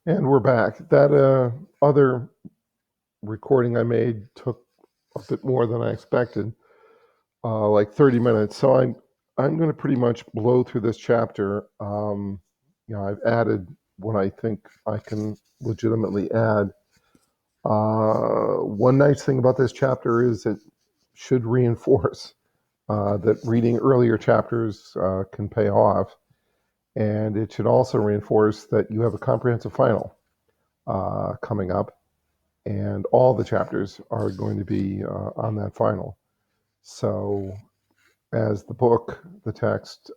And we're back. That other recording I made took a bit more than I expected, like 30 minutes. So I'm going to pretty much blow through this chapter. I've added what I think I can legitimately add. One nice thing about this chapter is it should reinforce that reading earlier chapters can pay off, and it should also reinforce that you have a comprehensive final coming up, and all the chapters are going to be on that final. So, as the book, the text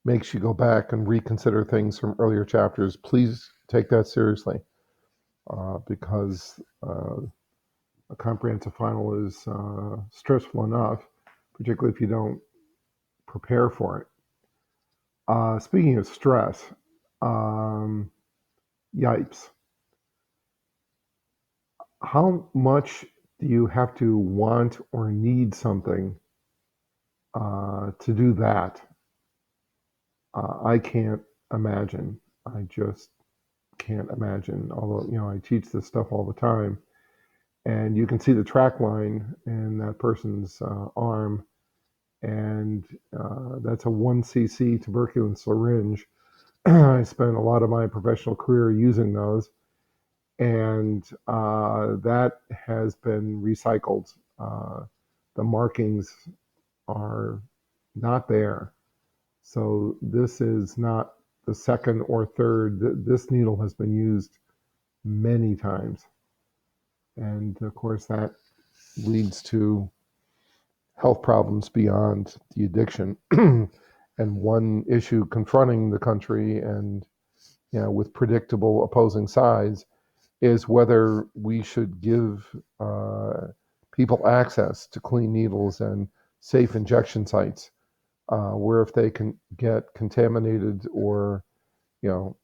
makes you go back and reconsider things from earlier chapters, please take that seriously because a comprehensive final is stressful enough, particularly if you don't prepare for it. Speaking of stress, um, yipes. How much do you have to want or need something to do that? I can't imagine. I just can't imagine. Although, I teach this stuff all the time, and you can see the track line in that person's arm, and that's a 1 cc tuberculin syringe. I spent a lot of my professional career using those, and that has been recycled. The markings are not there. So this is not the second or third. This needle has been used many times. And of course, that leads to health problems beyond the addiction. And one issue confronting the country and with predictable opposing sides is whether we should give people access to clean needles and safe injection sites, where if they can get contaminated or, you know,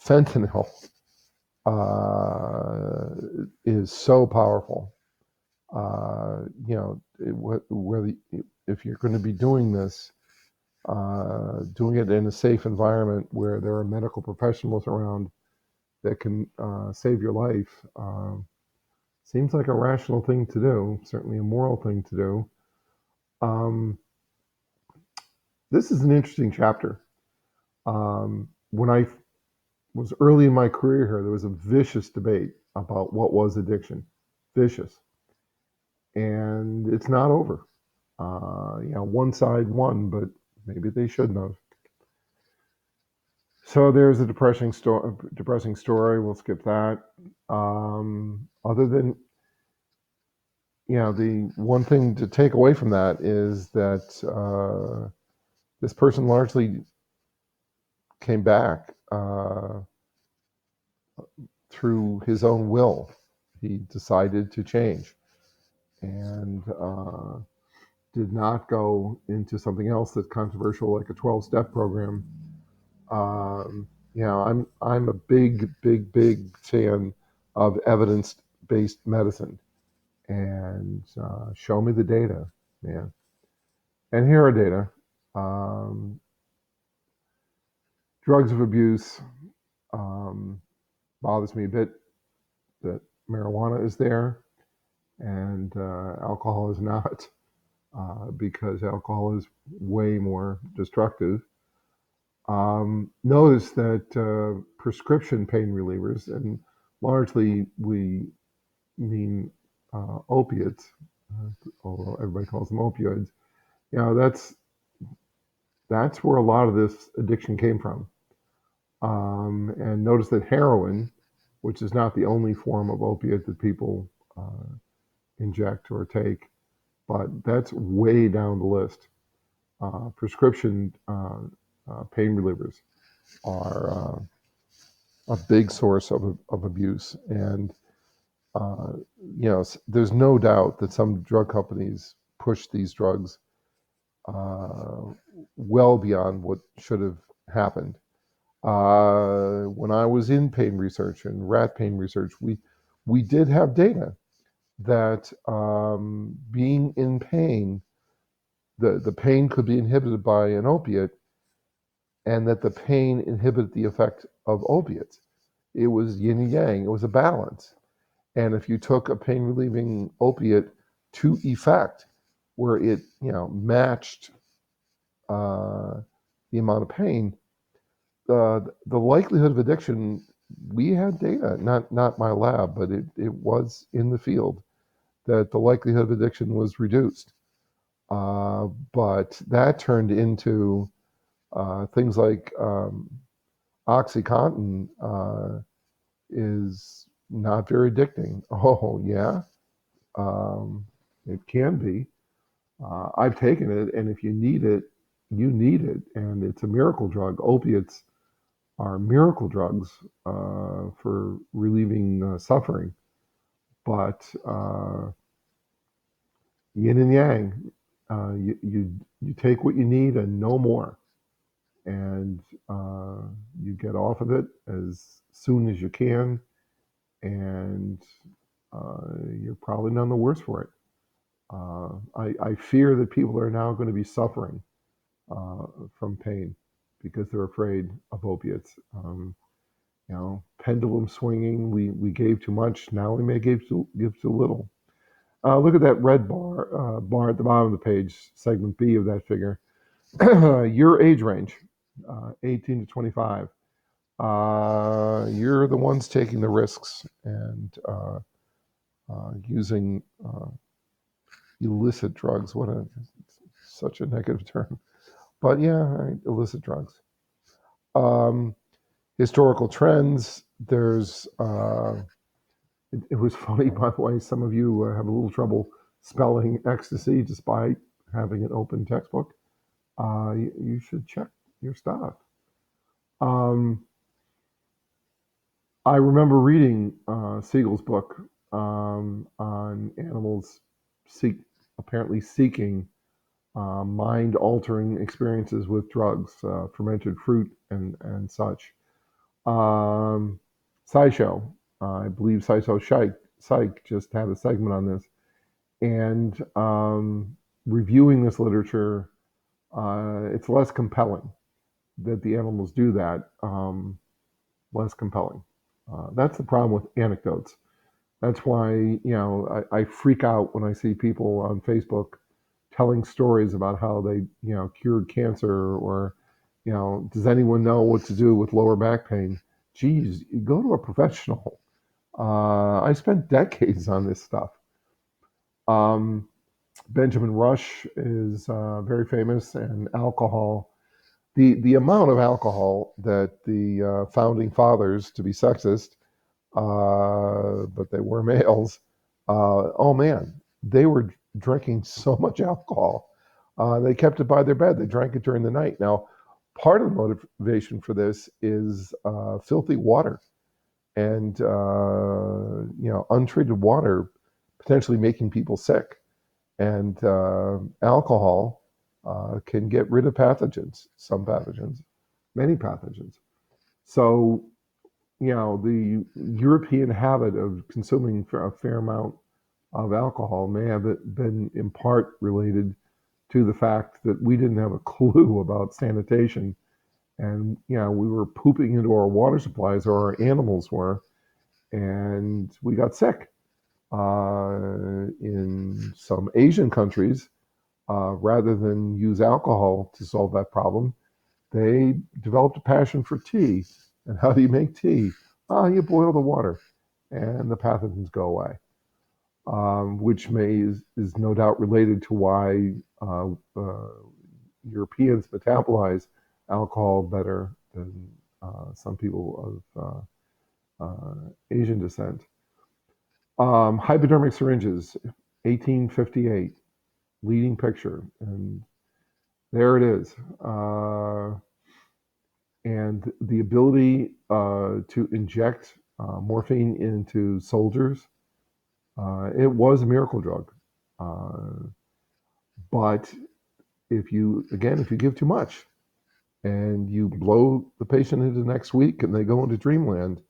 fentanyl is so powerful. Whether if you're going to be doing this, doing it in a safe environment where there are medical professionals around that can save your life, seems like a rational thing to do, certainly a moral thing to do. This is an interesting chapter. When I was early in my career here, there was a vicious debate about what was addiction. Vicious. And it's not over. One side won, but maybe they shouldn't have. So there's a depressing story. We'll skip that. Other than, the one thing to take away from that is that this person largely came back through his own will. He decided to change and did not go into something else that's controversial, like a 12-step program. I'm a big fan of evidence-based medicine, and show me the data, man. And here are data. Drugs of abuse bothers me a bit that marijuana is there and alcohol is not, because alcohol is way more destructive. Notice that prescription pain relievers, and largely we mean opiates, although everybody calls them opioids. That's where a lot of this addiction came from. And notice that heroin, which is not the only form of opiate that people inject or take, but that's way down the list. Prescription pain relievers are a big source of abuse. And, there's no doubt that some drug companies push these drugs well beyond what should have happened. When I was in pain research and rat pain research, we did have data that being in pain, the pain could be inhibited by an opiate and that the pain inhibited the effect of opiates. It was yin and yang. It was a balance. And if you took a pain relieving opiate to effect, where it matched the amount of pain, the likelihood of addiction, we had data, not my lab, but it was in the field, that the likelihood of addiction was reduced. But that turned into things like OxyContin is not very addicting. Oh, yeah, it can be. I've taken it, and if you need it, you need it, and it's a miracle drug. Opiates are miracle drugs for relieving suffering, but yin and yang, you take what you need and no more, and you get off of it as soon as you can, and you're probably none the worse for it. I fear that people are now going to be suffering from pain because they're afraid of opiates. Pendulum swinging. We gave too much. Now we may give too little. Look at that red bar at the bottom of the page, segment B of that figure. Your age range, 18 to 25. You're the ones taking the risks and using illicit drugs. Such a negative term. But yeah, illicit drugs. Historical trends. There's it was funny, by the way. Some of you have a little trouble spelling ecstasy despite having an open textbook. You should check your stuff. I remember reading Siegel's book on animals apparently seeking mind-altering experiences with drugs, fermented fruit and such. SciShow, I believe SciShow Psych just had a segment on this, and reviewing this literature, it's less compelling that the animals do that. Less compelling. That's the problem with anecdotes. That's why I freak out when I see people on Facebook telling stories about how they cured cancer, or does anyone know what to do with lower back pain? Geez, go to a professional. I spent decades on this stuff. Benjamin Rush is very famous, and alcohol. The amount of alcohol that the founding fathers, to be sexist, but they were males. Oh man, they were drinking so much alcohol. They kept it by their bed. They drank it during the night. Now, part of the motivation for this is filthy water, and untreated water potentially making people sick. And alcohol can get rid of pathogens, some pathogens, many pathogens. So the European habit of consuming a fair amount of alcohol may have been in part related to the fact that we didn't have a clue about sanitation, and we were pooping into our water supplies, or our animals were, and we got sick. In some Asian countries, rather than use alcohol to solve that problem, they developed a passion for tea. And how do you make tea? You boil the water, and the pathogens go away. Which is no doubt related to why Europeans metabolize alcohol better than some people of Asian descent. Hypodermic syringes, 1858, leading picture, and there it is. And the ability to inject morphine into soldiers, it was a miracle drug. But if you give too much and you blow the patient into next week and they go into dreamland,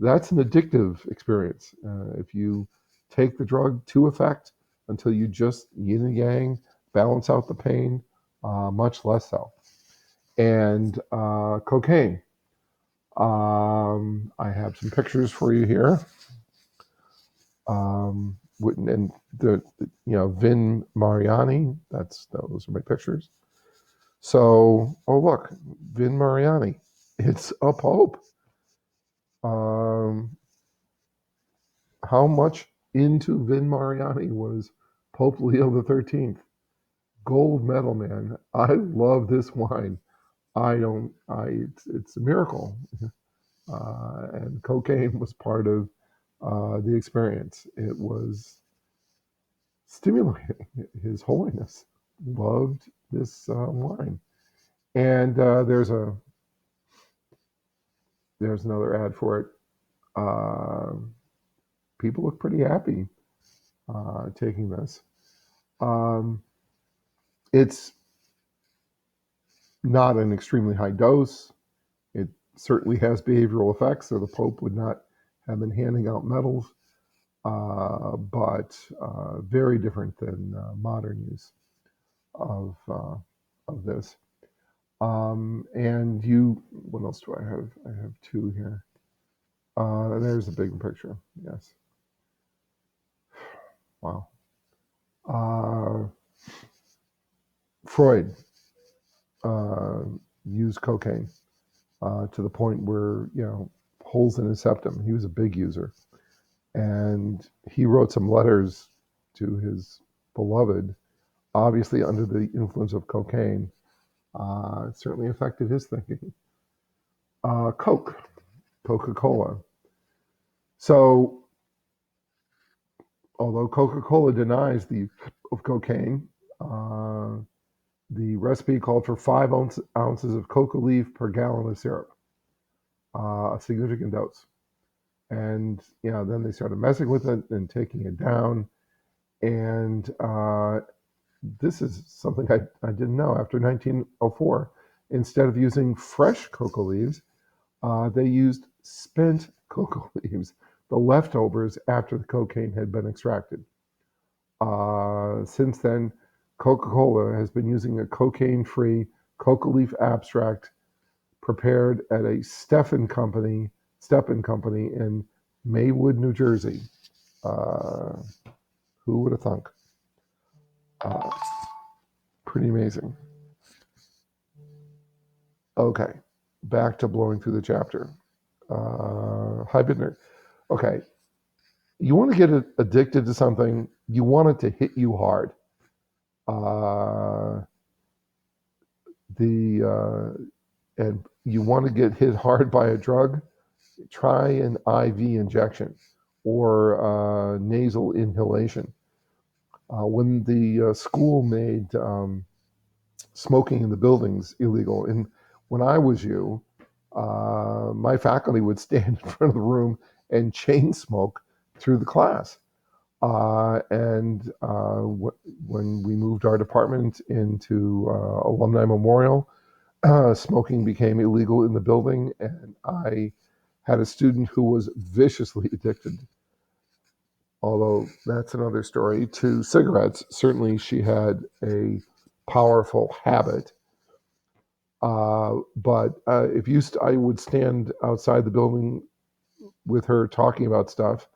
that's an addictive experience. If you take the drug to effect until you just yin and yang, balance out the pain, much less so. and cocaine. I have some pictures for you here. And the Vin Mariani. Those are my pictures. So, oh look, Vin Mariani. It's a pope. Um, how much into Vin Mariani was Pope Leo the 13th? Gold medal, man. I love this wine. I don't. It's a miracle. And cocaine was part of the experience. It was stimulating. His Holiness loved this wine. And there's another ad for it. Uh, People look pretty happy taking this. Um, it's not an extremely high dose. It certainly has behavioral effects, so the Pope would not have been handing out medals, but very different than modern use of this. And what else do I have? I have two here. There's a big picture. Yes. Wow. Uh, Freud uh, used cocaine to the point where, holes in his septum. He was a big user. And he wrote some letters to his beloved, obviously under the influence of cocaine. It certainly affected his thinking. Coca-Cola. So, although Coca-Cola denies the use of cocaine, uh, the recipe called for 5 ounces of coca leaf per gallon of syrup, a significant dose. And then they started messing with it and taking it down. And this is something I didn't know. After 1904, instead of using fresh coca leaves, they used spent coca leaves, the leftovers after the cocaine had been extracted. Since then, Coca-Cola has been using a cocaine-free coca leaf abstract prepared at a Stepan Company in Maywood, New Jersey. Uh, who would have thunk? Uh, Pretty amazing. Okay, back to blowing through the chapter. Hi, Bidner. Okay, you want to get addicted to something, you want it to hit you hard. Uh, and you want to get hit hard by a drug, try an IV injection or nasal inhalation. When the school made smoking in the buildings illegal, and when I was my faculty would stand in front of the room and chain smoke through the class. When we moved our department into Alumni Memorial, smoking became illegal in the building, and I had a student who was viciously addicted, although that's another story, to cigarettes. Certainly, she had a powerful habit. But I would stand outside the building with her talking about stuff.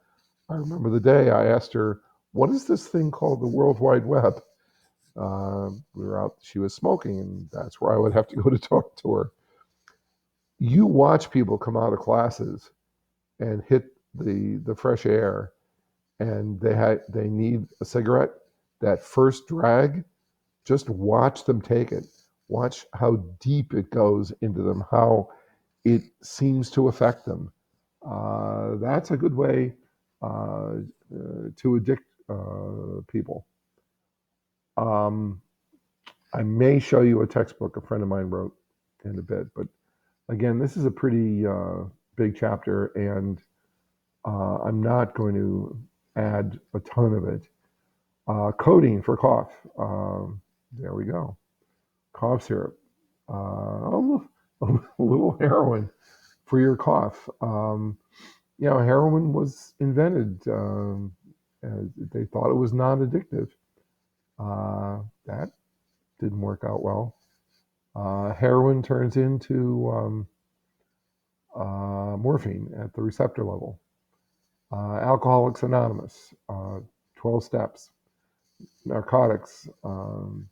I remember the day I asked her, "What is this thing called the World Wide Web?" We were out; she was smoking, and that's where I would have to go to talk to her. You watch people come out of classes and hit the fresh air, and they need a cigarette. That first drag, just watch them take it. Watch how deep it goes into them, how it seems to affect them. That's a good way to addict people. Um, I may show you a textbook a friend of mine wrote in a bit, but again, this is a pretty big chapter, and I'm not going to add a ton of it. Codeine for cough. There we go. Cough syrup. A little heroin for your cough. Heroin was invented. They thought it was non-addictive. That didn't work out well. Heroin turns into morphine at the receptor level. Alcoholics Anonymous, 12 steps. Narcotics, you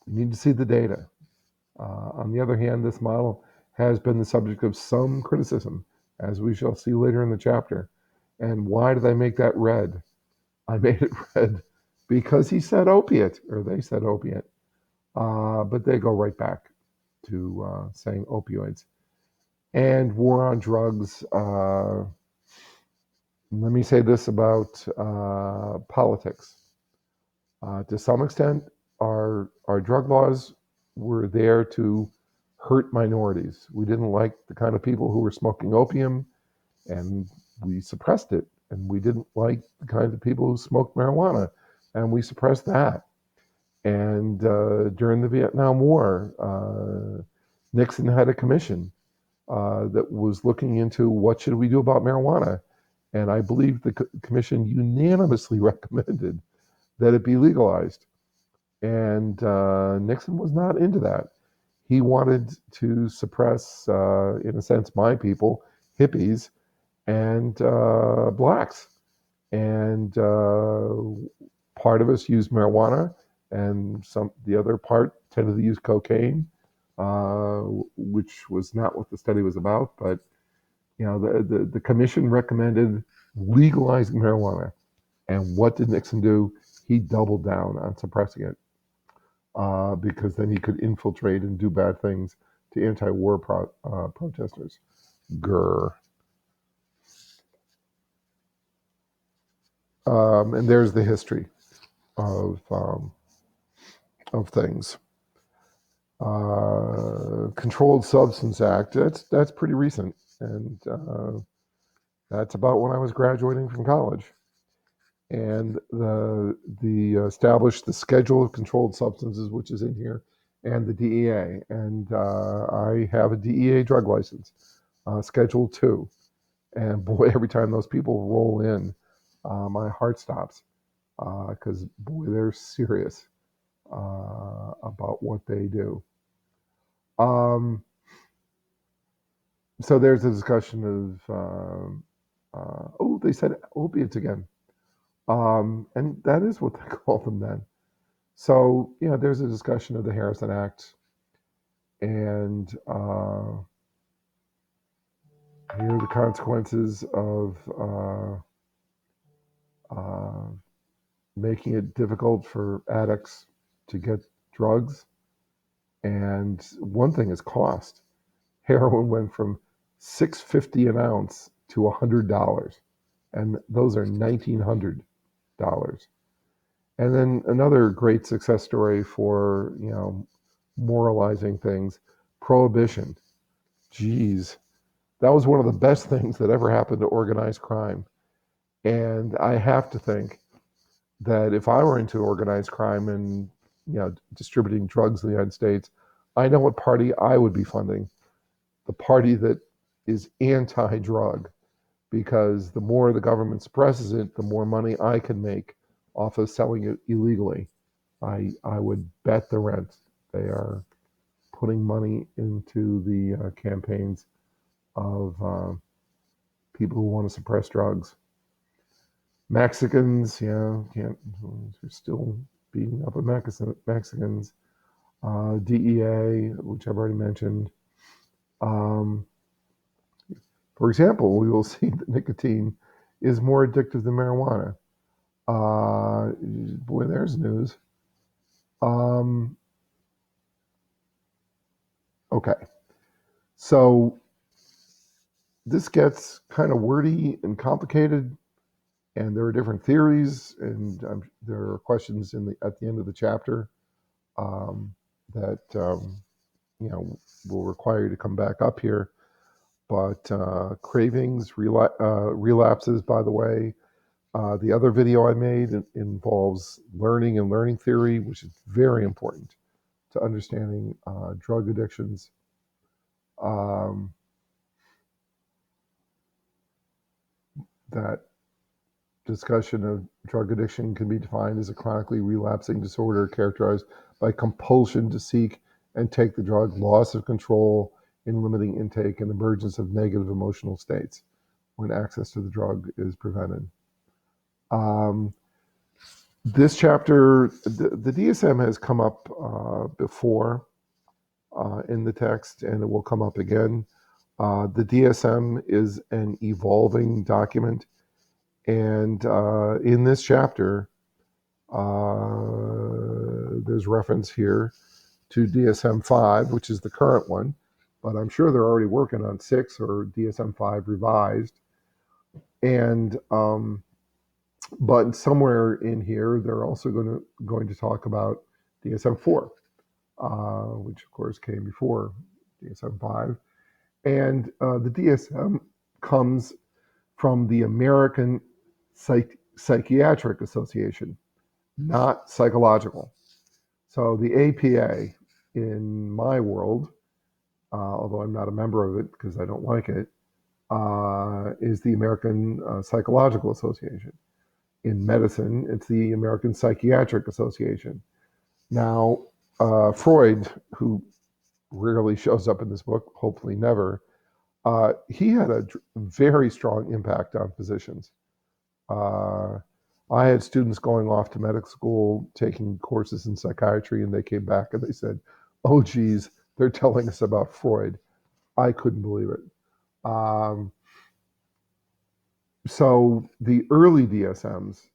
need to see the data. On the other hand, this model has been the subject of some criticism, as we shall see later in the chapter. And why did I make that red? I made it red because he said opiate, or they said opiate, but they go right back to saying opioids. And war on drugs. Let me say this about politics. To some extent, our drug laws were there to hurt minorities. We didn't like the kind of people who were smoking opium, and we suppressed it. And we didn't like the kind of people who smoked marijuana, and we suppressed that. And during the Vietnam War, Nixon had a commission that was looking into what should we do about marijuana. And I believe the commission unanimously recommended that it be legalized. And Nixon was not into that. He wanted to suppress, in a sense, my people, hippies, and blacks. And part of us used marijuana, and the other part tended to use cocaine, which was not what the study was about. But the commission recommended legalizing marijuana, and what did Nixon do? He doubled down on suppressing it, because then he could infiltrate and do bad things to anti-war protesters. Grr. And there's the history of things. Controlled Substance Act. That's pretty recent, and that's about when I was graduating from college. And the established the schedule of controlled substances, which is in here, and the DEA. And I have a DEA drug license, Schedule 2. And boy, every time those people roll in, my heart stops, because boy, they're serious about what they do. So there's a discussion of, they said opiates again. And that is what they call them then. So, there's a discussion of the Harrison Act. And here are the consequences of making it difficult for addicts to get drugs. And one thing is cost. Heroin went from $6.50 an ounce to $100, and those are $1,900. And then another great success story for moralizing things: prohibition. Geez, that was one of the best things that ever happened to organized crime. And I have to think that if I were into organized crime and distributing drugs in the United States, I know what party I would be funding. The party that is anti-drug, because the more the government suppresses it, the more money I can make off of selling it illegally. I would bet the rent they are putting money into the campaigns of people who want to suppress drugs. Mexicans, they're still beating up on Mexicans. DEA, which I've already mentioned. For example, we will see that nicotine is more addictive than marijuana. Boy, there's news. Okay, so this gets kind of wordy and complicated, and there are different theories, and there are questions at the end of the chapter that will require you to come back up here. But cravings, relapses, by the way. The other video I made involves learning and learning theory, which is very important to understanding drug addictions. That discussion of drug addiction can be defined as a chronically relapsing disorder characterized by compulsion to seek and take the drug, loss of control in limiting intake, and emergence of negative emotional states when access to the drug is prevented. Um, this chapter, the DSM has come up before in the text, and it will come up again. The DSM is an evolving document, and in this chapter, there's reference here to DSM 5, which is the current one, but I'm sure they're already working on 6 or DSM 5 revised. And but somewhere in here, they're also going to talk about DSM 4, which of course came before DSM 5. And the DSM comes from the American Psychiatric Association, not psychological. So the APA in my world, although I'm not a member of it because I don't like it, is the American Psychological Association. In medicine, it's the American Psychiatric Association. Now, Freud, who rarely shows up in this book, hopefully never, he had a very strong impact on physicians. I had students going off to medical school taking courses in psychiatry, and they came back and they said, "Oh, geez, they're telling us about Freud." I couldn't believe it. So the early DSMs,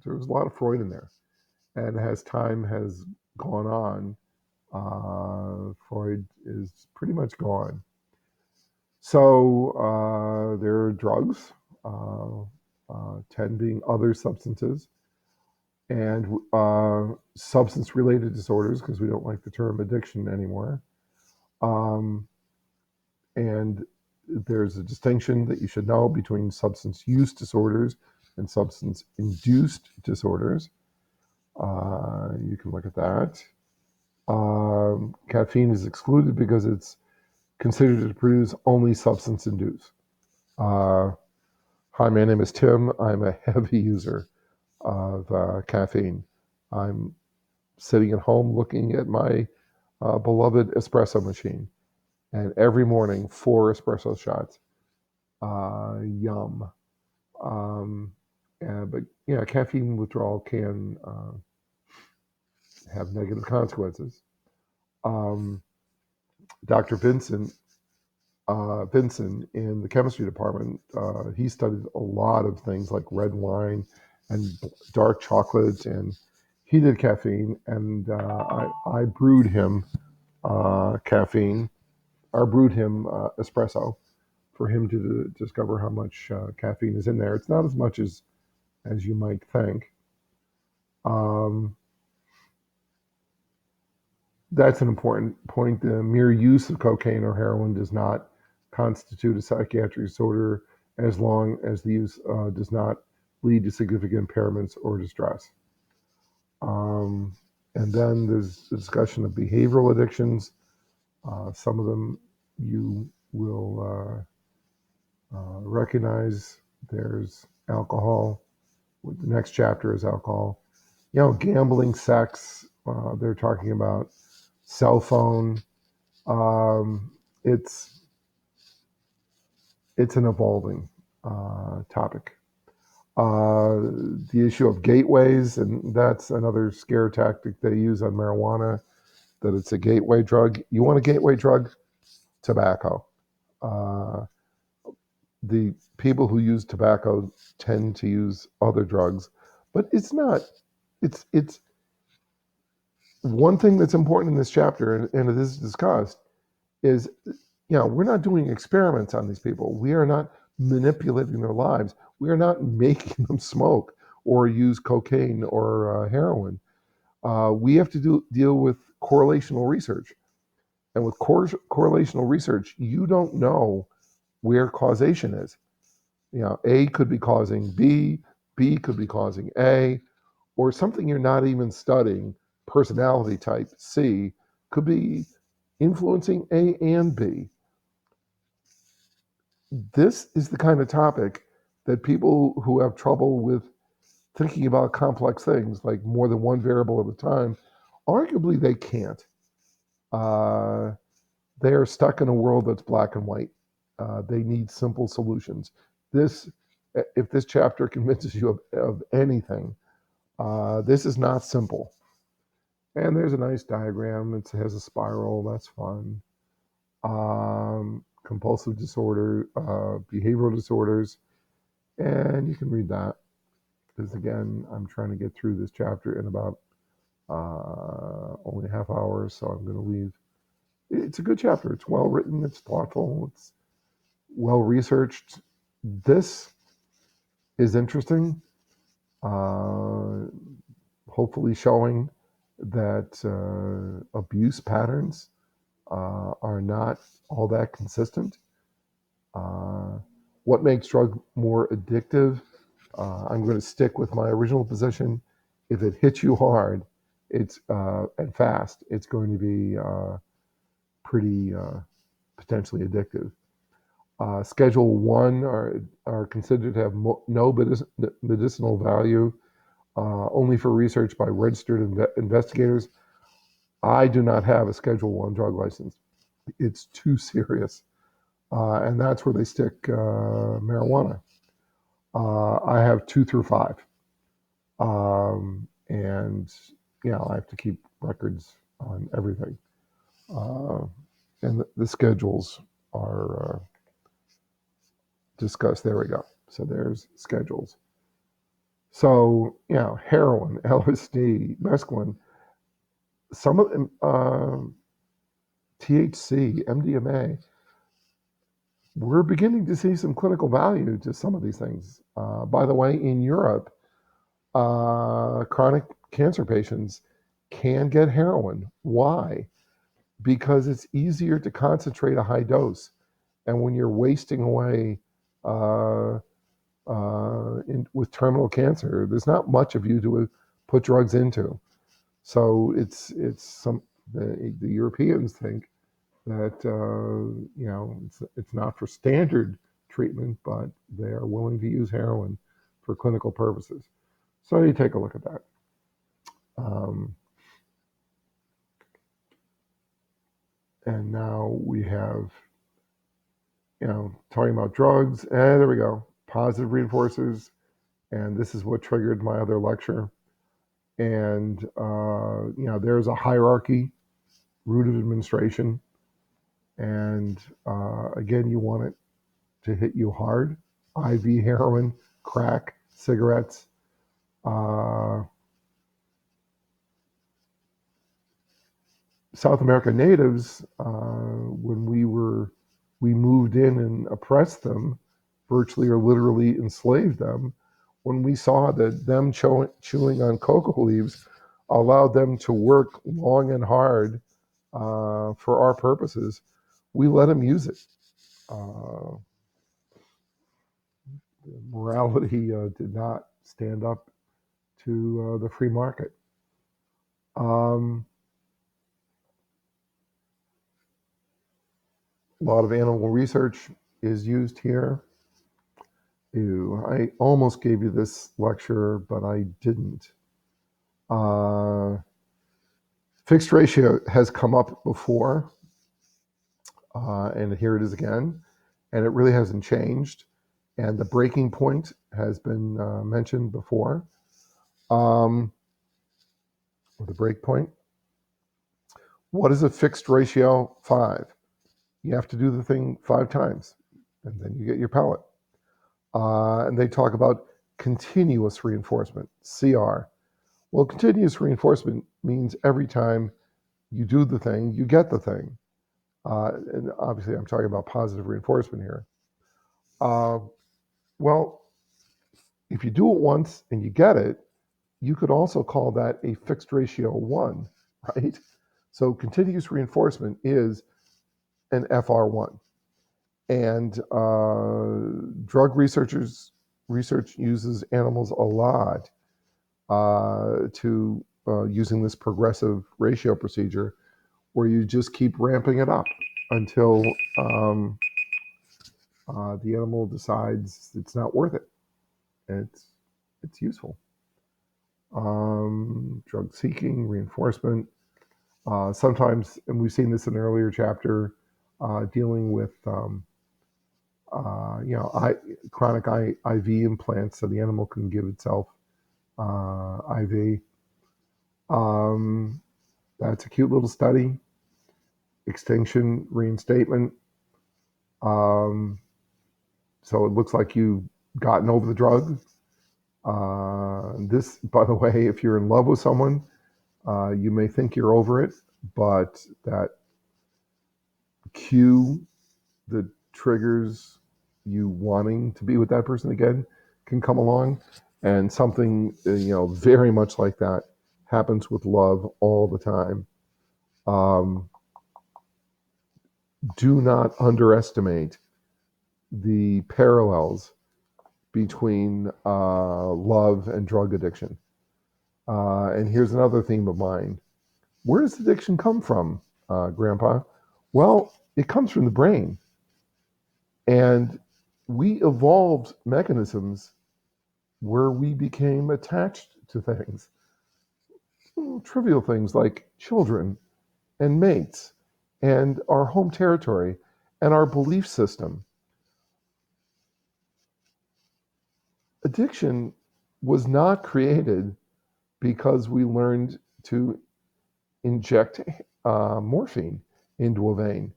there was a lot of Freud in there, and as time has gone on, Freud is pretty much gone. So there are drugs, 10 being other substances, and substance-related disorders, because we don't like the term addiction anymore. And there's a distinction that you should know between substance use disorders and substance-induced disorders. You can look at that. Caffeine is excluded because it's considered to produce only substance-induced. Hi, my name is Tim. I'm a heavy user of caffeine. I'm sitting at home looking at my beloved espresso machine, and every morning 4 espresso shots. Yum. But yeah, caffeine withdrawal can have negative consequences. Dr. Vincent in the chemistry department, he studied a lot of things like red wine and dark chocolate, and he did caffeine, and I brewed him caffeine, or brewed him espresso for him to discover how much caffeine is in there. It's not as much as you might think. That's an important point. The mere use of cocaine or heroin does not constitute a psychiatric disorder as long as the use does not lead to significant impairments or distress. And then there's the discussion of behavioral addictions. Some of them you will recognize. There's alcohol. The next chapter is alcohol. Gambling, sex. They're talking about cell phone. It's an evolving topic. The issue of gateways, and that's another scare tactic they use on marijuana, that it's a gateway drug. You want a gateway drug? Tobacco. The people who use tobacco tend to use other drugs, but it's not. It's one thing that's important in this chapter, and it is discussed, is we're not doing experiments on these people. We are not manipulating their lives. We are not making them smoke or use cocaine or heroin. We have to deal with correlational research. And with correlational research, you don't know where causation is. A could be causing B, B could be causing A, or something you're not even studying, personality type C, could be influencing A and B. This is the kind of topic that people who have trouble with thinking about complex things, like more than one variable at a time, Arguably, they can't. Uh, they are stuck in a world that's black and white. They need simple solutions. This, if this chapter convinces you of anything, this is not simple. And there's a nice diagram. It has a spiral. That's fun. Compulsive disorder, behavioral disorders, and you can read that because again, I'm trying to get through this chapter in about only a half hour, so I'm going to leave. It's a good chapter. It's well written. It's thoughtful. It's well researched. This is interesting. Uh, Hopefully, showing that abuse patterns are not all that consistent. Uh, what makes drug more addictive? I'm going to stick with my original position. If it hits you hard, it's and fast, it's going to be pretty potentially addictive. Schedule 1 are considered to have no medicinal value, only for research by registered investigators. I do not have a Schedule 1 drug license. It's too serious. And that's where they stick marijuana. I have 2 through 5. And, I have to keep records on everything. Uh, and the schedules are discussed. There we go. So there's schedules. So, heroin, LSD, mescaline, some of them, THC, MDMA, we're beginning to see some clinical value to some of these things. By the way, in Europe, chronic cancer patients can get heroin. Why? Because it's easier to concentrate a high dose. And when you're wasting away uh, with terminal cancer, there's not much of you to put drugs into. So the Europeans think that it's not for standard treatment, but they are willing to use heroin for clinical purposes. So you take a look at that. Um, and now we have, talking about drugs. And there we go, positive reinforcers. And this is what triggered my other lecture. And, there's a hierarchy, route of administration. And again, you want it to hit you hard. IV heroin, crack, cigarettes. South American natives, when we moved in and oppressed them, virtually or literally enslaved them, when we saw that them chewing on cocoa leaves allowed them to work long and hard for our purposes, we let them use it. Uh, Morality did not stand up to the free market. A lot of animal research is used here. Ew, I almost gave you this lecture, but I didn't. Uh, Fixed ratio has come up before, and here it is again, and it really hasn't changed. And the breaking point has been mentioned before. Or the break point. What is a fixed ratio? 5. You have to do the thing 5 times, and then you get your pellet. And they talk about continuous reinforcement, CR. Well, continuous reinforcement means every time you do the thing, you get the thing. And obviously, I'm talking about positive reinforcement here. Well, if you do it once and you get it, you could also call that a fixed ratio 1, right? So continuous reinforcement is an FR1. And drug research uses animals a lot to using this progressive ratio procedure where you just keep ramping it up until the animal decides it's not worth it. And it's useful. Drug seeking, reinforcement. Sometimes, and we've seen this in an earlier chapter, dealing with chronic IV implants, so the animal can give itself IV. That's a cute little study. Extinction, reinstatement. Um, so it looks like you've gotten over the drug. This, by the way, if you're in love with someone, you may think you're over it, but that cue that triggers you wanting to be with that person again can come along, and something very much like that happens with love all the time. Um, do not underestimate the parallels between love and drug addiction. And here's another theme of mine. Where does addiction come from, Grandpa? Well, it comes from the brain. And we evolved mechanisms where we became attached to things. Trivial things like children and mates and our home territory and our belief system. Addiction was not created because we learned to inject morphine into a vein.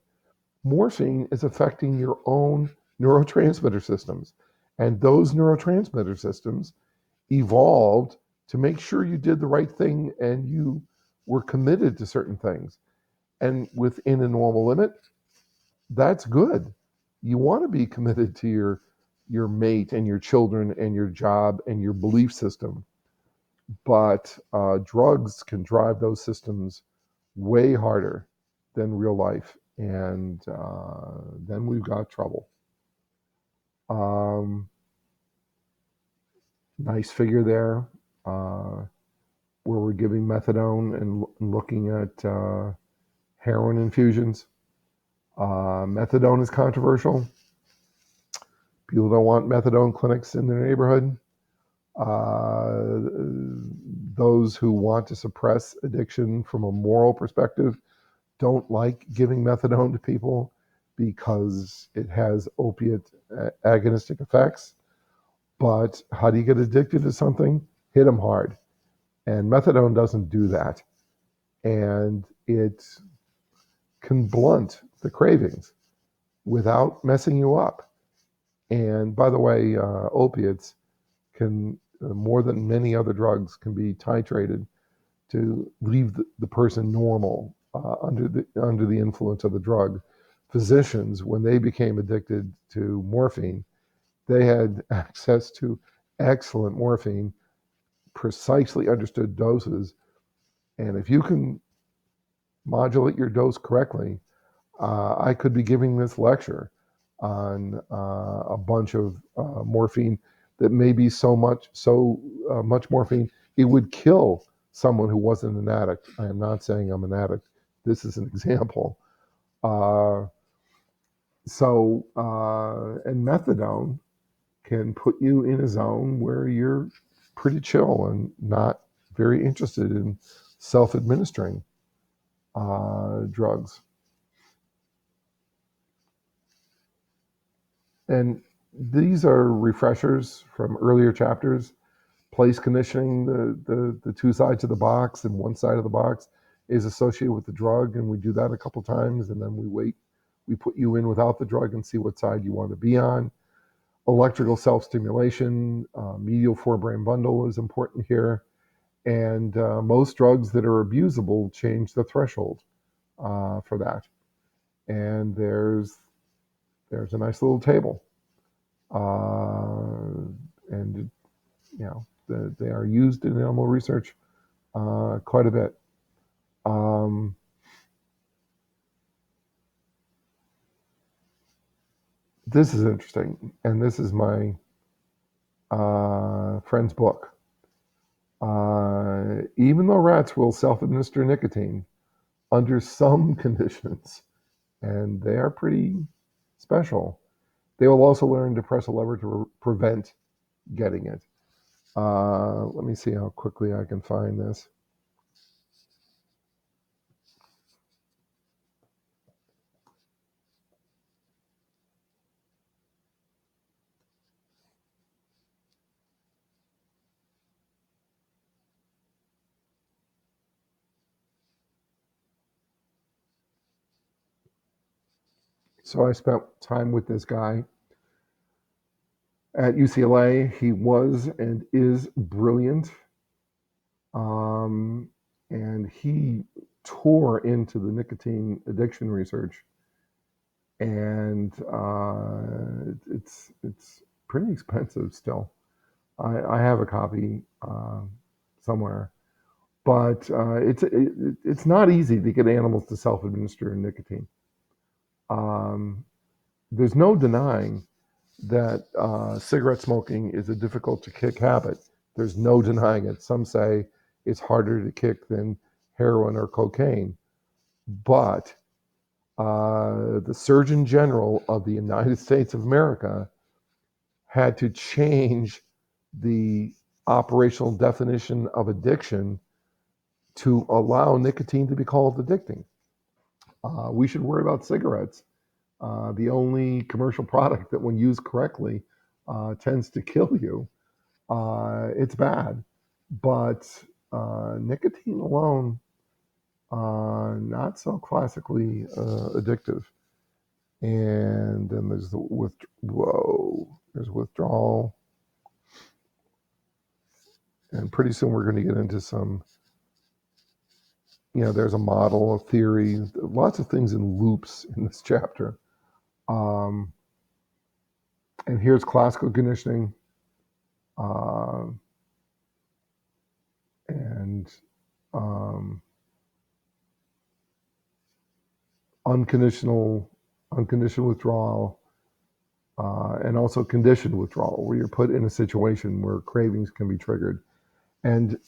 Morphine is affecting your own neurotransmitter systems. And those neurotransmitter systems evolved to make sure you did the right thing and you were committed to certain things. And within a normal limit, that's good. You want to be committed to your mate and your children and your job and your belief system. But drugs can drive those systems way harder than real life. And then we've got trouble. Um, nice figure there, where we're giving methadone and looking at heroin infusions. Methadone is controversial. People don't want methadone clinics in their neighborhood. Uh, those who want to suppress addiction from a moral perspective don't like giving methadone to people because it has opiate agonistic effects. But how do you get addicted to something? Hit them hard. And methadone doesn't do that. And it can blunt the cravings without messing you up. And by the way, opiates can, more than many other drugs, can be titrated to leave the person normal under the influence of the drug. Physicians, when they became addicted to morphine, they had access to excellent morphine, precisely understood doses, and if you can modulate your dose correctly, I could be giving this lecture on a bunch of morphine that may be so much morphine it would kill someone who wasn't an addict. I am not saying I'm an addict. This is an example. Uh, and methadone can put you in a zone where you're pretty chill and not very interested in self-administering drugs. And these are refreshers from earlier chapters. Place conditioning, the two sides of the box, and one side of the box is associated with the drug, and we do that a couple times, and then we put you in without the drug and see what side you want to be on. Electrical self-stimulation, medial forebrain bundle is important here, and most drugs that are abusable change the threshold for that. And there's a nice little table. And they are used in animal research quite a bit. This is interesting, and this is my friend's book. Even though rats will self-administer nicotine under some conditions, and they are pretty special, they will also learn to press a lever to prevent getting it. Let me see how quickly I can find this. So I spent time with this guy at UCLA. He was and is brilliant. Um, and he tore into the nicotine addiction research, and it's pretty expensive still. I have a copy somewhere, but it's not easy to get animals to self-administer nicotine. Um, there's no denying that cigarette smoking is a difficult to kick habit. There's no denying it. Some say it's harder to kick than heroin or cocaine. But the Surgeon General of the United States of America had to change the operational definition of addiction to allow nicotine to be called addicting. We should worry about cigarettes. The only commercial product that, when used correctly, tends to kill you. It's bad, but nicotine alone, not so classically addictive. And then there's there's withdrawal, and pretty soon we're going to get into some. There's a model, a theory, lots of things in loops in this chapter. Um, and here's classical conditioning, uh, and um, unconditional unconditional withdrawal, and also conditioned withdrawal, where you're put in a situation where cravings can be triggered. And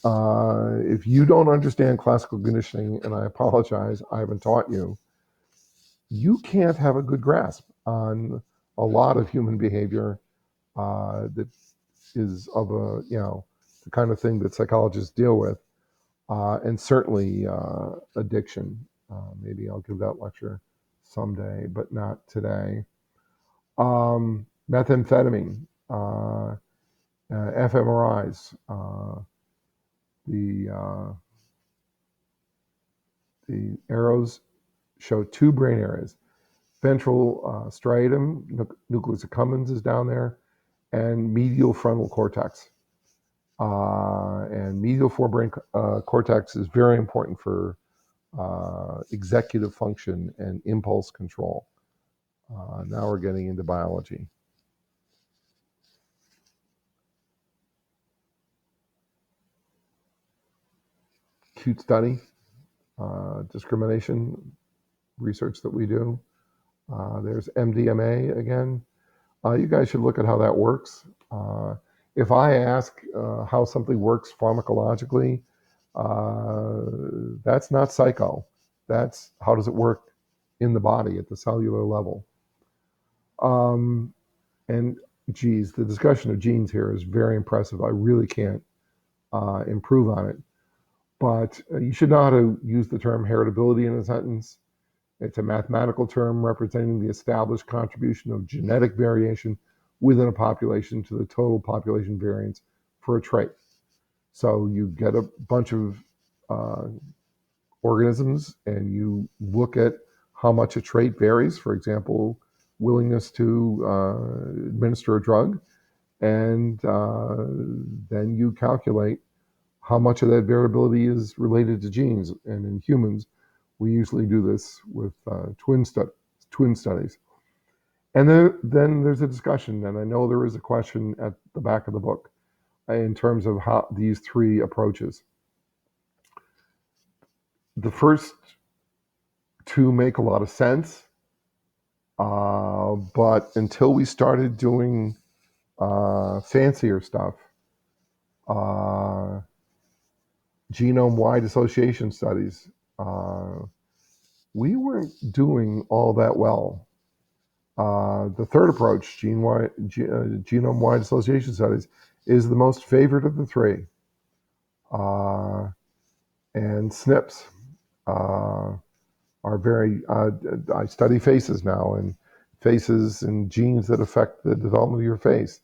if you don't understand classical conditioning, and I apologize, I haven't taught you, you can't have a good grasp on a lot of human behavior that is of the kind of thing that psychologists deal with, and certainly addiction. Maybe I'll give that lecture someday, but not today. Methamphetamine, fMRIs, the the arrows show two brain areas. Ventral striatum, nucleus accumbens is down there, and medial frontal cortex. And medial forebrain cortex is very important for executive function and impulse control. Now we're getting into biology. Acute study, discrimination research that we do. There's MDMA again. You guys should look at how that works. If I ask how something works pharmacologically, that's not psycho. That's how does it work in the body at the cellular level. Um, and geez, the discussion of genes here is very impressive. I really can't improve on it. But you should know how to use the term heritability in a sentence. It's a mathematical term representing the established contribution of genetic variation within a population to the total population variance for a trait. So you get a bunch of uh, organisms and you look at how much a trait varies. For example, willingness to administer a drug, and then you calculate how much of that variability is related to genes. And in humans, we usually do this with twin studies. And then there's a discussion, and I know there is a question at the back of the book in terms of how these three approaches. The first two make a lot of sense, but until we started doing fancier stuff, uh, genome-wide association studies, we weren't doing all that well. The third approach, genome-wide association studies, is the most favored of the three. And SNPs uh, are very, I study faces now, and faces and genes that affect the development of your face.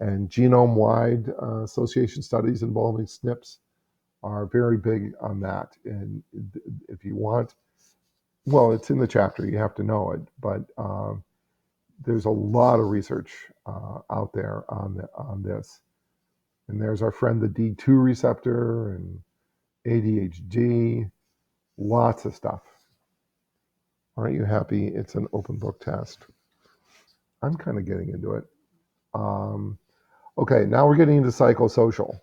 And genome-wide association studies involving SNPs are very big on that. And if you want, well, it's in the chapter, you have to know it, but there's a lot of research out there on this. And there's our friend, the D2 receptor, and ADHD, lots of stuff. Aren't you happy it's an open book test? I'm kind of getting into it. Okay, now we're getting into psychosocial.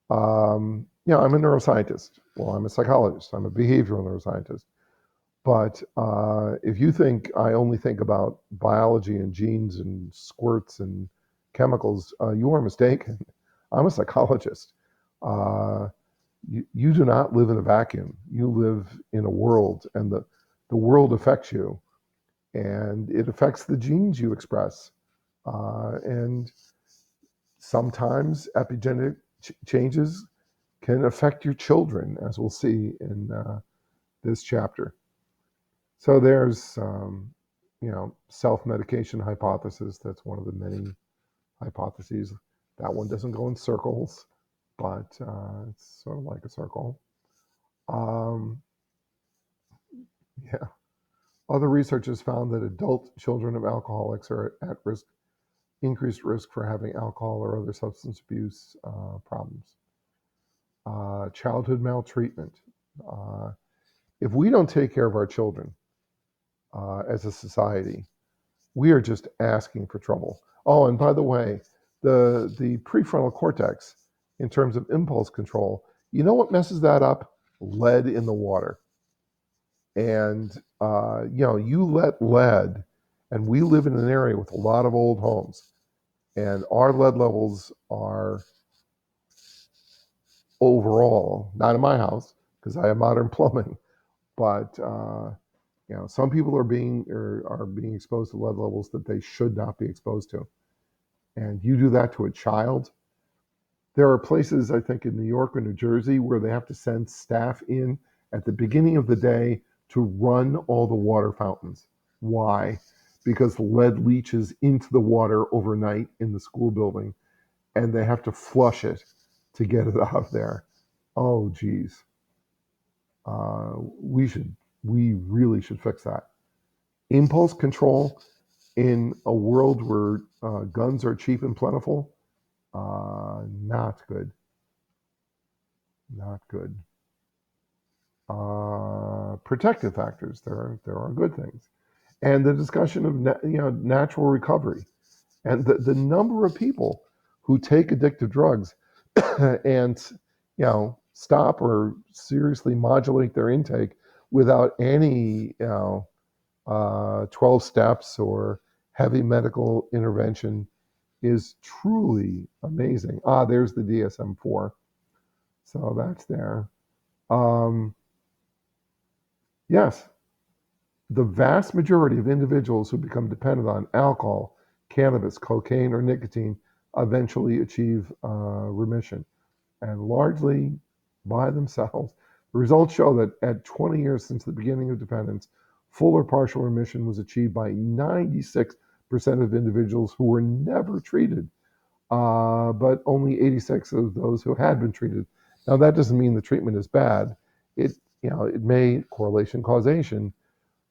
I'm a neuroscientist. Well, I'm a psychologist. I'm a behavioral neuroscientist. But if you think I only think about biology and genes and squirts and chemicals, you are mistaken. I'm a psychologist. Uh, you do not live in a vacuum. You live in a world, and the world affects you, and it affects the genes you express. And sometimes epigenetic changes can affect your children, as we'll see in this chapter. So there's, self-medication hypothesis. That's one of the many hypotheses. That one doesn't go in circles, but it's sort of like a circle. Um, yeah. Other research has found that adult children of alcoholics are at risk, increased risk for having alcohol or other substance abuse problems. Childhood maltreatment. Uh, if we don't take care of our children as a society, we are just asking for trouble. Oh, and by the way, the prefrontal cortex, in terms of impulse control, you know what messes that up? Lead in the water. And you let lead, and we live in an area with a lot of old homes, and our lead levels are overall, not in my house because I have modern plumbing, but some people are being exposed to lead levels that they should not be exposed to. And you do that to a child. There are places, I think, in New York or New Jersey where they have to send staff in at the beginning of the day to run all the water fountains. Why? Because lead leaches into the water overnight in the school building, and they have to flush it to get it out of there. Oh, geez. We really should fix that. Impulse control in a world where guns are cheap and plentiful, not good. Not good. Protective factors. There are good things, and the discussion of natural recovery, and the number of people who take addictive drugs and stop or seriously modulate their intake without any 12 steps or heavy medical intervention is truly amazing. There's the DSM-4, so that's there. Yes, the vast majority of individuals who become dependent on alcohol, cannabis, cocaine, or nicotine eventually achieve remission, and largely by themselves. The results show that at 20 years since the beginning of dependence, full or partial remission was achieved by 96% of individuals who were never treated, but only 86 of those who had been treated. Now, that doesn't mean the treatment is bad. It may correlation causation.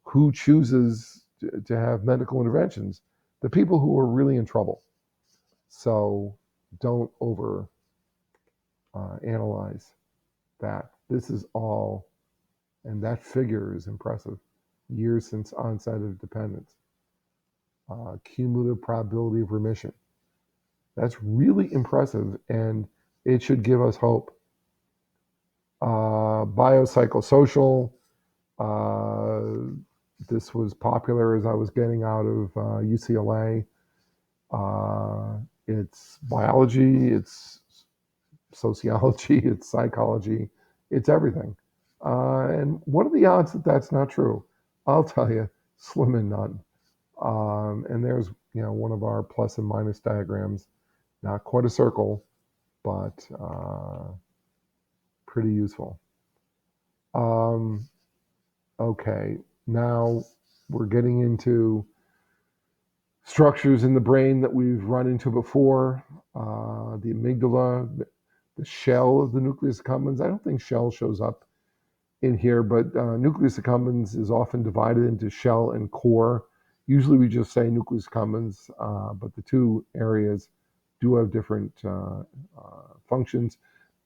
Who chooses to have medical interventions? The people who are really in trouble. So don't over analyze that. This is all, and that figure is impressive. Years since onset of dependence. Cumulative probability of remission. That's really impressive, and it should give us hope. Biopsychosocial. This was popular as I was getting out of UCLA. It's biology, it's sociology, it's psychology, it's everything. And what are the odds that that's not true? I'll tell you, slim and none. And there's one of our plus and minus diagrams Not quite a circle, but pretty useful. Okay, now we're getting into structures in the brain that we've run into before. The amygdala, the shell of the nucleus accumbens. I don't think shell shows up in here, but nucleus accumbens is often divided into shell and core. Usually we just say nucleus accumbens, but the two areas do have different functions.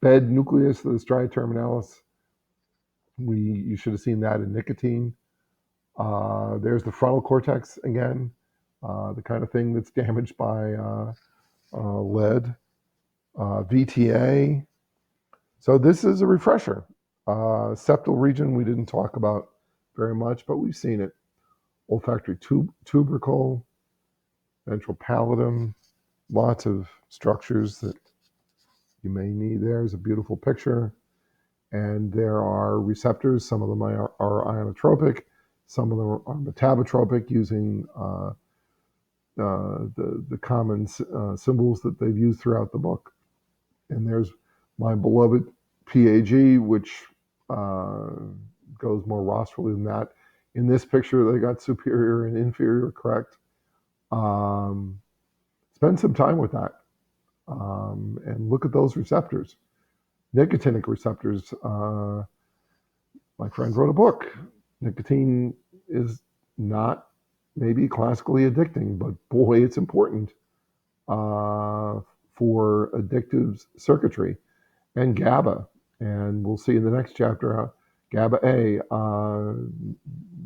Bed nucleus, the striatum terminalis, you should have seen that in nicotine. There's the frontal cortex again, the kind of thing that's damaged by lead. VTA. So this is a refresher. Septal region we didn't talk about very much, but we've seen it. Olfactory tubercle, ventral pallidum, lots of structures that you may need. There's a beautiful picture. And there are receptors. Some of them are ionotropic. Some of them are metabotropic, using the common symbols that they've used throughout the book. And there's my beloved PAG, which goes more rostrally than that. In this picture, they got superior and inferior correct. Spend some time with that and look at those receptors. Nicotinic receptors. My friend wrote a book. Nicotine is not maybe classically addicting, but boy, it's important for addictive circuitry. And GABA. And we'll see in the next chapter GABA A.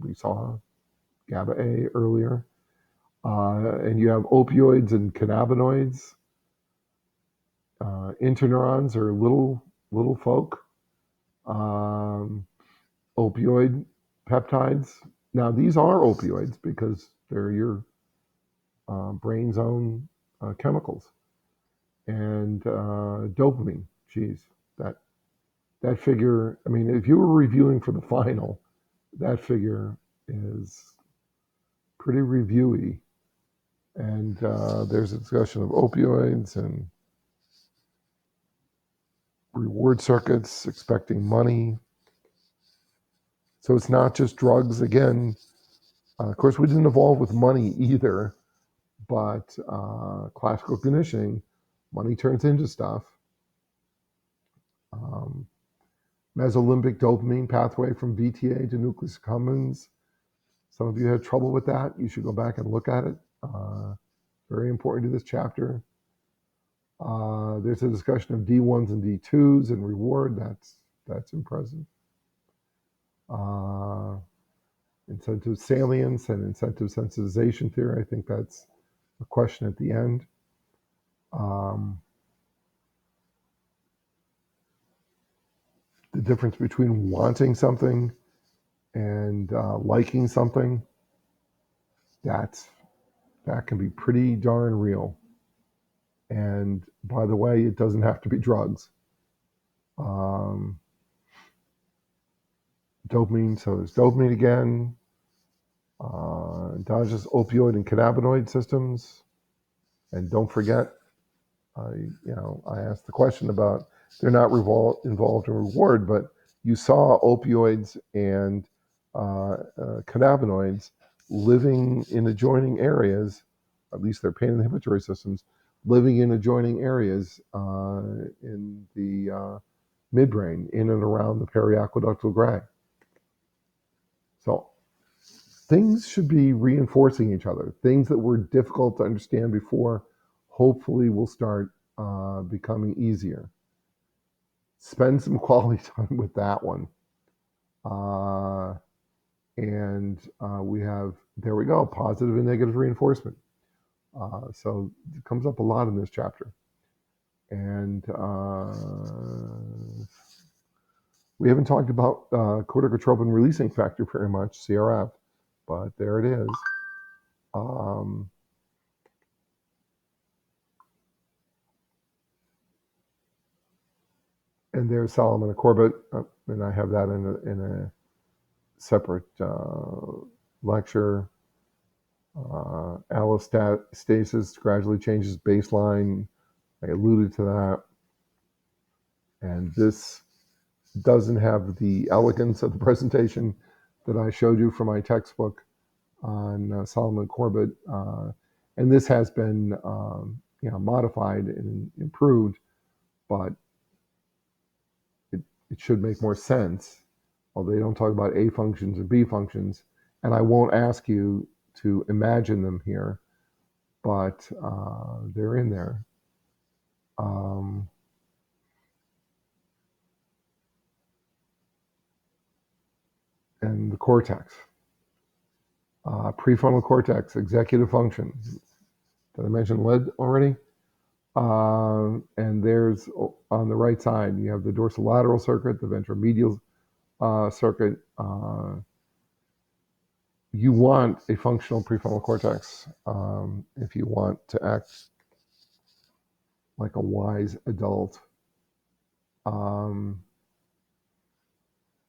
We saw GABA A earlier. And you have opioids and cannabinoids. Interneurons are little folk. Opioid peptides. Now, these are opioids because they're your brain's own chemicals. And dopamine. Geez, that figure. I mean, if you were reviewing for the final, that figure is pretty reviewy. And there's a discussion of opioids and reward circuits, expecting money. So it's not just drugs. Again, of course, we didn't evolve with money either, but classical conditioning, money turns into stuff. Mesolimbic dopamine pathway from VTA to nucleus accumbens. Some of you had trouble with that. You should go back and look at it. Very important to this chapter. There's a discussion of D1s and D2s and reward. That's impressive. Incentive salience and incentive sensitization theory. I think that's a question at the end. The difference between wanting something and liking something, that can be pretty darn real. And by the way, it doesn't have to be drugs. Dopamine, so there's dopamine again. Endogenous opioid and cannabinoid systems. And don't forget, I asked the question about they're not involved in reward, but you saw opioids and cannabinoids living in adjoining areas, at least their pain inhibitory systems, living in adjoining areas in the midbrain, in and around the periaqueductal gray. So things should be reinforcing each other. Things that were difficult to understand before, hopefully will start becoming easier. Spend some quality time with that one. And we have, there we go, positive and negative reinforcement. So it comes up a lot in this chapter. And we haven't talked about corticotropin releasing factor very much, CRF, but there it is. And there's Solomon Corbett, and I have that in a separate lecture. Allostasis gradually changes baseline I alluded to that. And this doesn't have the elegance of the presentation that I showed you from my textbook on Solomon Corbett. And this has been modified and improved, but it should make more sense. Although they don't talk about A functions and B functions, and I won't ask you to imagine them here, but they're in there. Um, and the cortex, prefrontal cortex, executive function. Did I mention lead already? And there's on the right side, you have the dorsolateral circuit, the ventromedial circuit. You want a functional prefrontal cortex if you want to act like a wise adult.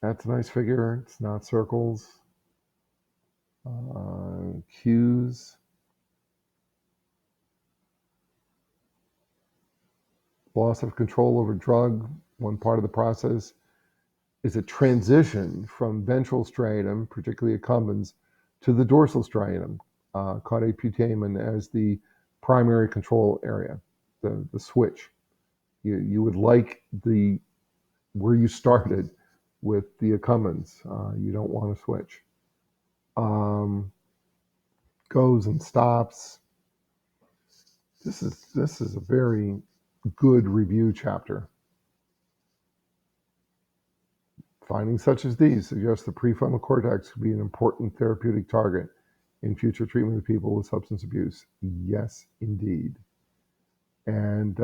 That's a nice figure. It's not circles. Cues. Loss of control over drug. One part of the process is a transition from ventral striatum, particularly accumbens, to the dorsal striatum, caudate putamen as the primary control area, the switch. You would like the where you started with the accumbens. You don't want to switch. Goes and stops. This is a very good review chapter. Findings such as these suggest the prefrontal cortex could be an important therapeutic target in future treatment of people with substance abuse. Yes, indeed. And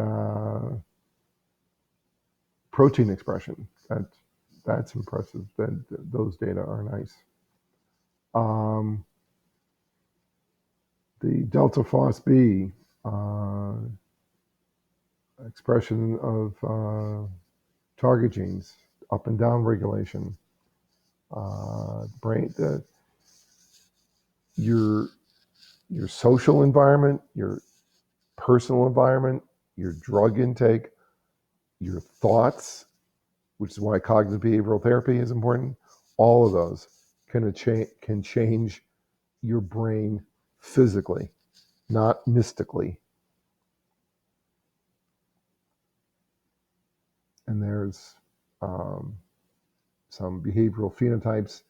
protein expression, that's impressive. Those data are nice. The delta FOSB expression of target genes, up and down regulation, brain, your social environment, your personal environment, your drug intake, your thoughts, which is why cognitive behavioral therapy is important. All of those can change your brain physically, not mystically. And there's some behavioral phenotypes.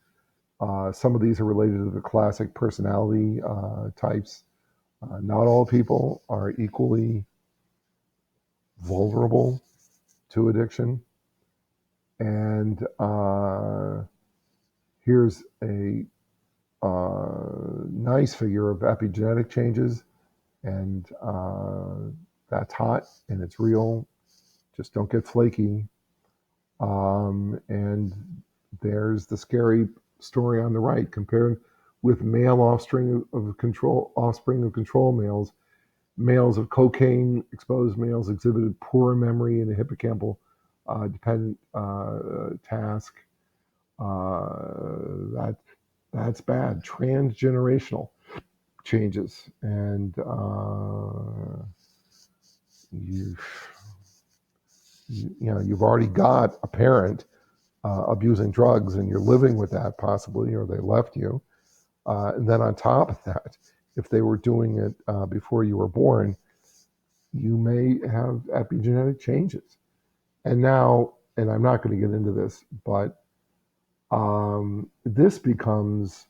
Some of these are related to the classic personality types. Not all people are equally vulnerable to addiction. And here's a nice figure of epigenetic changes, and that's hot and it's real. Just don't get flaky. And there's the scary story on the right, compared with male offspring of control males. Males of cocaine exposed males exhibited poorer memory in a hippocampal dependent task. That's bad. Transgenerational changes, and you've already got a parent abusing drugs, and you're living with that possibly, or they left you. And then on top of that, if they were doing it before you were born, you may have epigenetic changes. And now, and I'm not going to get into this, but this becomes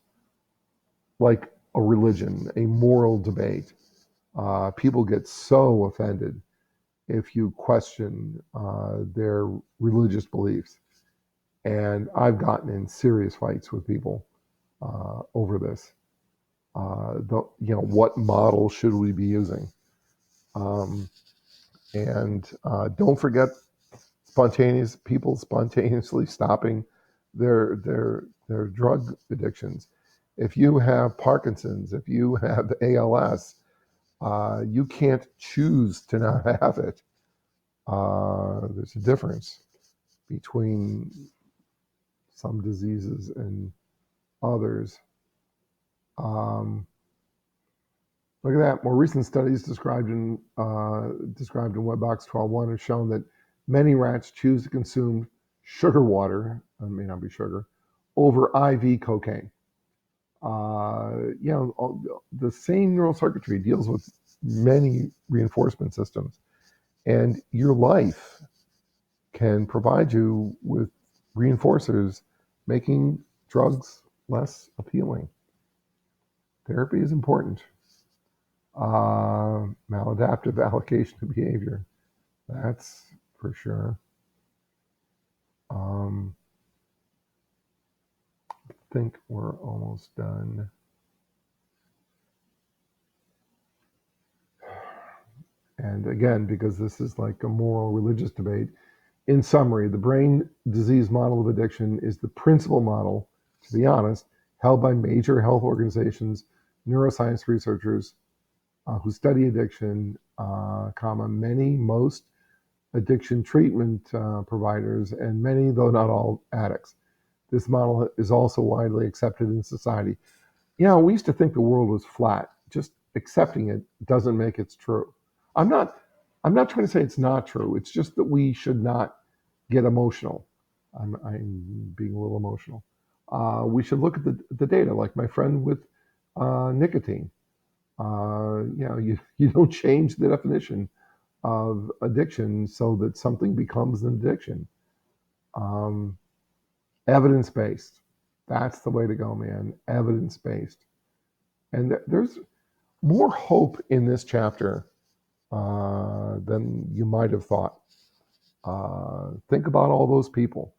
like a religion, a moral debate. People get so offended if you question their religious beliefs. And I've gotten in serious fights with people over this. What model should we be using? And don't forget people spontaneously stopping their drug addictions. If you have Parkinson's, if you have ALS, you can't choose to not have it. There's a difference between some diseases and others. Look at that. More recent studies described in Webbox 12.1 have shown that many rats choose to consume sugar water, it may not be sugar, over IV cocaine. The same neural circuitry deals with many reinforcement systems, and your life can provide you with reinforcers, making drugs less appealing. Therapy is important. Maladaptive allocation of behavior, that's for sure. I think we're almost done. And again, because this is like a moral religious debate, in summary, the brain disease model of addiction is the principal model, to be honest, held by major health organizations, neuroscience researchers who study addiction, most addiction treatment providers, and many, though not all, addicts. This model is also widely accepted in society. We used to think the world was flat. Just accepting it doesn't make it true. I'm not. I'm not trying to say it's not true. It's just that we should not get emotional. I'm being a little emotional. We should look at the data, like my friend with nicotine. You don't change the definition of addiction so that something becomes an addiction. Um, Evidence based. That's the way to go, man. Evidence based. And there's more hope in this chapter than you might have thought. Think about all those people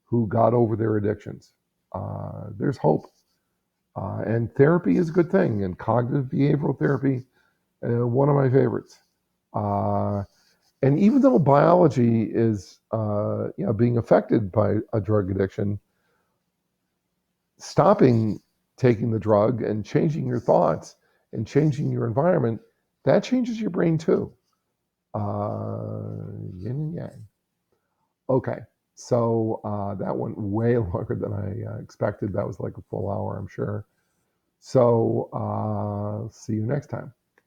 who got over their addictions. There's hope. And therapy is a good thing. And cognitive behavioral therapy, one of my favorites. And even though biology is being affected by a drug addiction, stopping taking the drug and changing your thoughts and changing your environment, that changes your brain too. Yin and yang. Okay, so that went way longer than I expected. That was like a full hour, I'm sure. So see you next time.